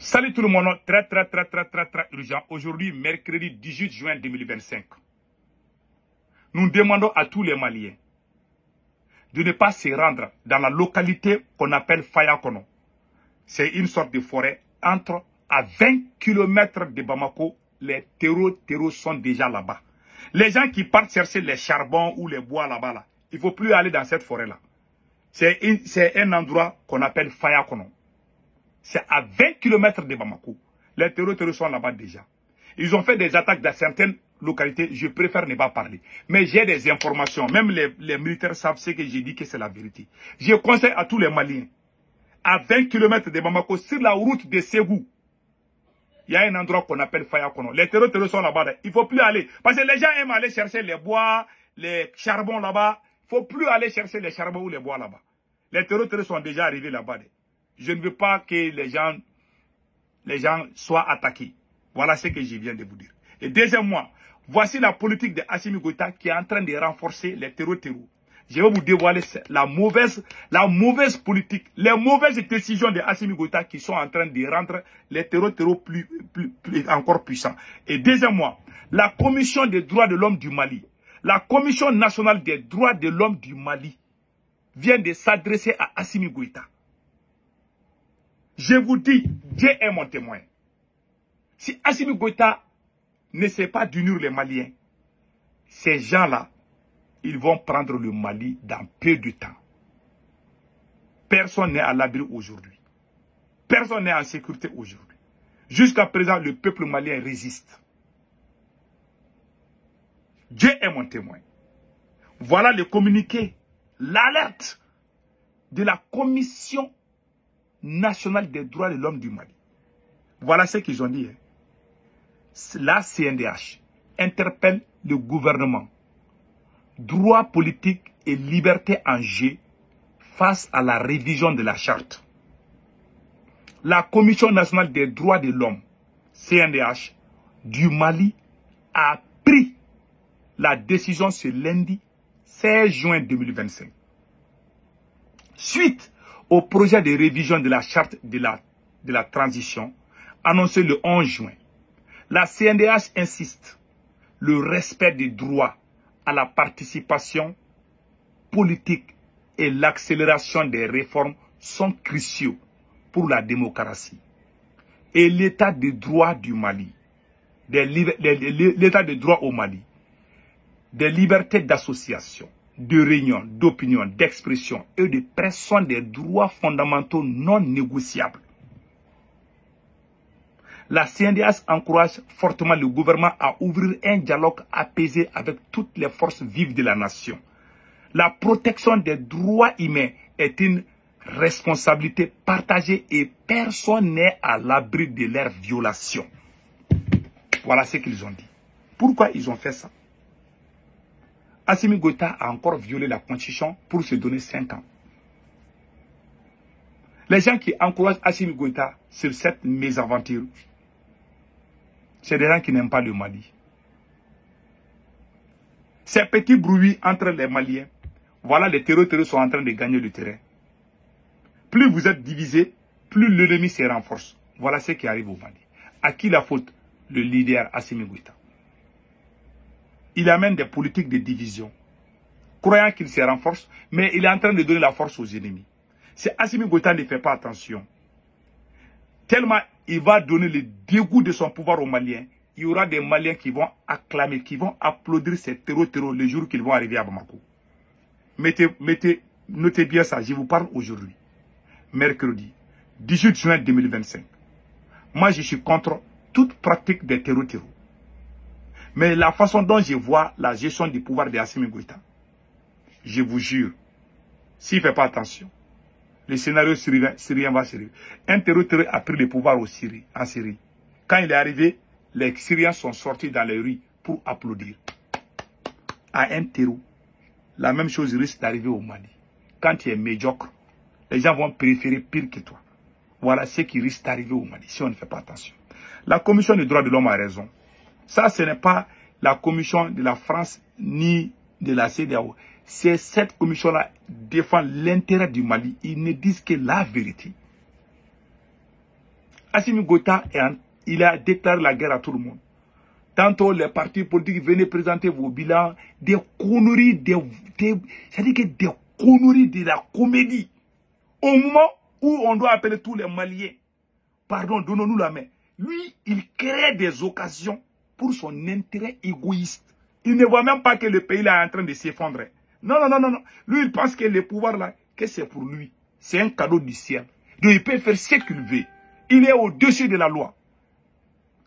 Salut tout le monde, très urgent. Aujourd'hui, mercredi 18 juin 2025. Nous demandons à tous les Maliens de ne pas se rendre dans la localité qu'on appelle Fayakono. C'est une sorte de forêt entre à 20 km de Bamako. Les terreaux sont déjà là-bas. Les gens qui partent chercher les charbons ou les bois là-bas, là, il ne faut plus aller dans cette forêt-là. C'est un endroit qu'on appelle Fayakono. C'est à 20 km de Bamako. Les terreaux sont là-bas déjà. Ils ont fait des attaques dans certaines localités. Je préfère ne pas parler. Mais j'ai des informations. Même les militaires savent ce que j'ai dit, que c'est la vérité. Je conseille à tous les Maliens, à 20 km de Bamako, sur la route de Ségou, il y a un endroit qu'on appelle Fayakono. Les terreaux sont là-bas. Il ne faut plus aller. Parce que les gens aiment aller chercher les bois, les charbons là-bas. Il ne faut plus aller chercher les charbons ou les bois là-bas. Les terreaux sont déjà arrivés là-bas. Je ne veux pas que les gens soient attaqués. Voilà ce que je viens de vous dire. Et deuxièmement, voici la politique de Assimi Goïta qui est en train de renforcer les terreaux. Je vais vous dévoiler la mauvaise politique, les mauvaises décisions de Assimi Goïta qui sont en train de rendre les terreaux encore puissants. Et deuxièmement, la Commission des droits de l'homme du Mali, la Commission nationale des droits de l'homme du Mali vient de s'adresser à Assimi Goïta. Je vous dis, Dieu est mon témoin. Si Assimi Goïta ne sait pas d'unir les Maliens, ces gens-là, ils vont prendre le Mali dans peu de temps. Personne n'est à l'abri aujourd'hui. Personne n'est en sécurité aujourd'hui. Jusqu'à présent, le peuple malien résiste. Dieu est mon témoin. Voilà le communiqué, l'alerte de la Commission nationale des droits de l'homme du Mali. Voilà ce qu'ils ont dit. La CNDH interpelle le gouvernement. Droits politiques et liberté en jeu face à la révision de la charte. La Commission nationale des droits de l'homme, CNDH, du Mali a pris la décision ce lundi 16 juin 2025. Suite au projet de révision de la charte de la transition annoncé le 11 juin, la CNDH insiste le respect des droits à la participation politique et l'accélération des réformes sont cruciaux pour la démocratie et l'état de droit du Mali, l'état de droit au Mali, des libertés d'association, de réunion, d'opinion, d'expression et de presse sont des droits fondamentaux non négociables. La CNDH encourage fortement le gouvernement à ouvrir un dialogue apaisé avec toutes les forces vives de la nation. La protection des droits humains est une responsabilité partagée et personne n'est à l'abri de leur violation. Voilà ce qu'ils ont dit. Pourquoi ils ont fait ça? Assimi Goïta a encore violé la constitution pour se donner 5 ans. Les gens qui encouragent Assimi Goïta sur cette mésaventure, c'est des gens qui n'aiment pas le Mali. Ces petits bruits entre les Maliens, voilà, les terreaux sont en train de gagner le terrain. Plus vous êtes divisés, plus l'ennemi se renforce. Voilà ce qui arrive au Mali. À qui la faute? Le leader Assimi Goïta. Il amène des politiques de division, croyant qu'il se renforce, mais il est en train de donner la force aux ennemis. Si Assimi Goïta ne fait pas attention, tellement il va donner le dégoût de son pouvoir aux Maliens, il y aura des Maliens qui vont acclamer, qui vont applaudir ces terreaux le jour qu'ils vont arriver à Bamako. Notez bien ça, je vous parle aujourd'hui, mercredi 18 juin 2025. Moi, je suis contre toute pratique des terreaux. Mais la façon dont je vois la gestion du pouvoir de Assimi Goïta, je vous jure, s'il ne fait pas attention, le scénario syrien va se révéler. Un terreau a pris le pouvoir en Syrie. Quand il est arrivé, les Syriens sont sortis dans les rues pour applaudir. À un terreau, la même chose risque d'arriver au Mali. Quand tu es médiocre, les gens vont préférer pire que toi. Voilà ce qui risque d'arriver au Mali si on ne fait pas attention. La Commission des droits de l'homme a raison. Ça, ce n'est pas la commission de la France ni de la CEDEAO. C'est cette commission-là défend l'intérêt du Mali. Ils ne disent que la vérité. Assimi Goïta, il a déclaré la guerre à tout le monde. Tantôt, les partis politiques venaient présenter vos bilans, des conneries, c'est-à-dire que des conneries de la comédie. Au moment où on doit appeler tous les Maliens, pardon, donnons-nous la main. Lui, il crée des occasions pour son intérêt égoïste. Il ne voit même pas que le pays là est en train de s'effondrer. Non, non, non, non, non. Lui, il pense que le pouvoir là, que c'est pour lui. C'est un cadeau du ciel. Donc, il peut faire ce qu'il veut. Il est au-dessus de la loi.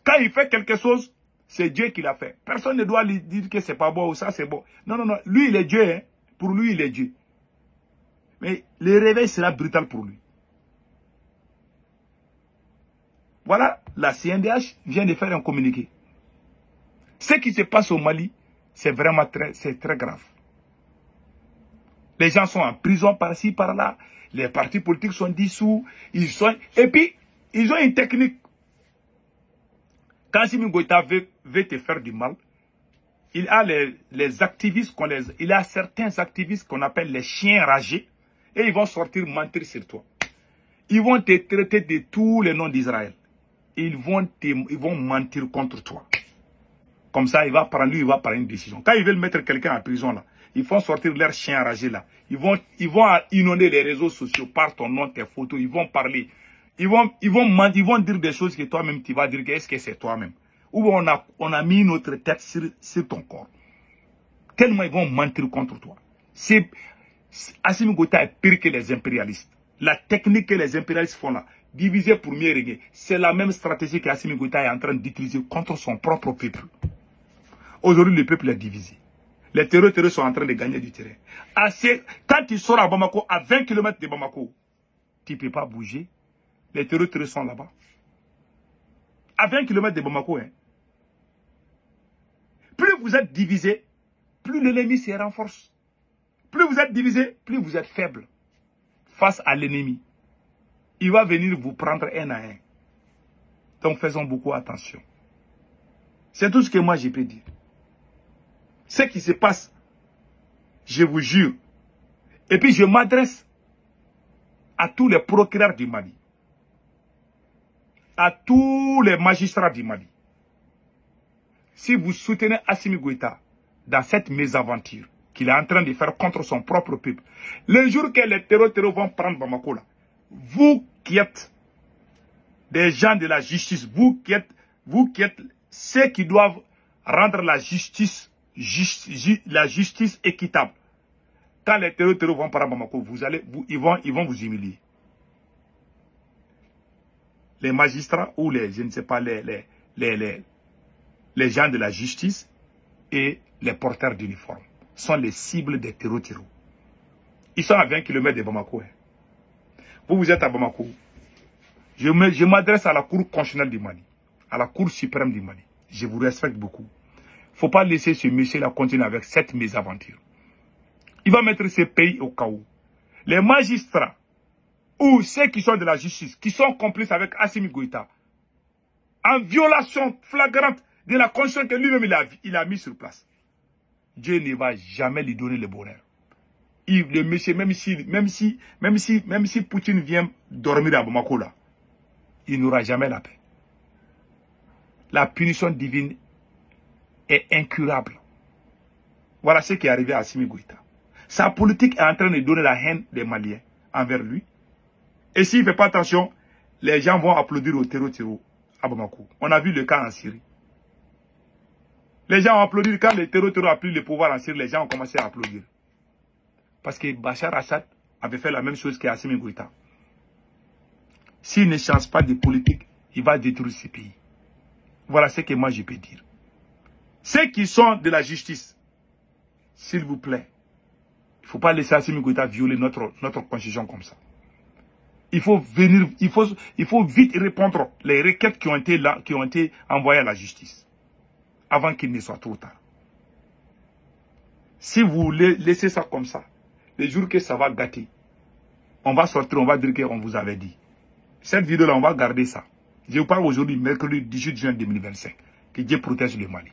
Quand il fait quelque chose, c'est Dieu qui l'a fait. Personne ne doit lui dire que c'est pas bon ou ça c'est bon. Non, non, non. Lui, il est Dieu. Hein. Pour lui, il est Dieu. Mais le réveil sera brutal pour lui. Voilà, la CNDH vient de faire un communiqué. Ce qui se passe au Mali, c'est vraiment très grave. Les gens sont en prison par-ci, par-là. Les partis politiques sont dissous. Et puis, ils ont une technique. Quand Assimi Goïta veut te faire du mal, il a les activistes, il a certains activistes qu'on appelle les chiens ragés, et ils vont sortir mentir sur toi. Ils vont te traiter de tous les noms d'Israël. Ils vont mentir contre toi. Comme ça, il va prendre une décision. Quand ils veulent mettre quelqu'un en prison, là, ils font sortir leurs chiens enragés, là. Ils vont inonder les réseaux sociaux par ton nom, tes photos. Ils vont parler. Ils vont dire des choses que toi-même, tu vas dire que est-ce que c'est toi-même. Ou on a mis notre tête sur ton corps. Tellement ils vont mentir contre toi. Assimi Goïta est pire que les impérialistes. La technique que les impérialistes font là, diviser pour mieux régner, c'est la même stratégie qu'Assimi Goïta est en train d'utiliser contre son propre peuple. Aujourd'hui, le peuple est divisé. Les terroristes sont en train de gagner du terrain. Quand tu sors à Bamako, à 20 km de Bamako, tu ne peux pas bouger. Les terroristes sont là-bas. À 20 km de Bamako. Hein. Plus vous êtes divisé, plus l'ennemi se renforce. Plus vous êtes divisé, plus vous êtes faible face à l'ennemi. Il va venir vous prendre un à un. Donc faisons beaucoup attention. C'est tout ce que moi je peux dire. Ce qui se passe, je vous jure. Et puis je m'adresse à tous les procureurs du Mali. À tous les magistrats du Mali. Si vous soutenez Assimi Goïta dans cette mésaventure qu'il est en train de faire contre son propre peuple, le jour que les terroristes vont prendre Bamako là, vous qui êtes des gens de la justice, vous qui êtes ceux qui doivent rendre la justice équitable. Quand les terroristes vont prendre Bamako, ils vont vous humilier. Les magistrats ou je ne sais pas, les gens de la justice et les porteurs d'uniforme sont les cibles des terroristes. Ils sont à 20 km de Bamako. Hein. Vous êtes à Bamako. Je m'adresse à la Cour constitutionnelle du Mali, à la Cour suprême du Mali. Je vous respecte beaucoup. Il ne faut pas laisser ce monsieur-là continuer avec cette mésaventure. Il va mettre ce pays au chaos. Les magistrats ou ceux qui sont de la justice, qui sont complices avec Assimi Goïta, en violation flagrante de la constitution que lui-même il a mis sur place. Dieu ne va jamais lui donner le bonheur. Le monsieur, même si Poutine vient dormir à Bamako là, il n'aura jamais la paix. La punition divine est incurable. Voilà ce qui est arrivé à Assimi Goïta. Sa politique est en train de donner la haine des Maliens envers lui. Et s'il ne fait pas attention, les gens vont applaudir au terreau à Bamako. On a vu le cas en Syrie. Les gens ont applaudi quand le terreau a pris le pouvoir en Syrie. Les gens ont commencé à applaudir. Parce que Bachar Assad avait fait la même chose qu'Assimi Goïta. S'il ne change pas de politique, il va détruire ce pays. Voilà ce que moi je peux dire. Ceux qui sont de la justice, s'il vous plaît, il ne faut pas laisser Assimi Goïta violer notre constitution comme ça. Il faut vite répondre les requêtes qui ont été envoyées à la justice. Avant qu'il ne soit trop tard. Si vous laissez ça comme ça, le jour que ça va gâter, on va sortir, on va dire qu'on vous avait dit. Cette vidéo-là, on va garder ça. Je vous parle aujourd'hui, mercredi 18 juin 2025. Que Dieu protège le Mali.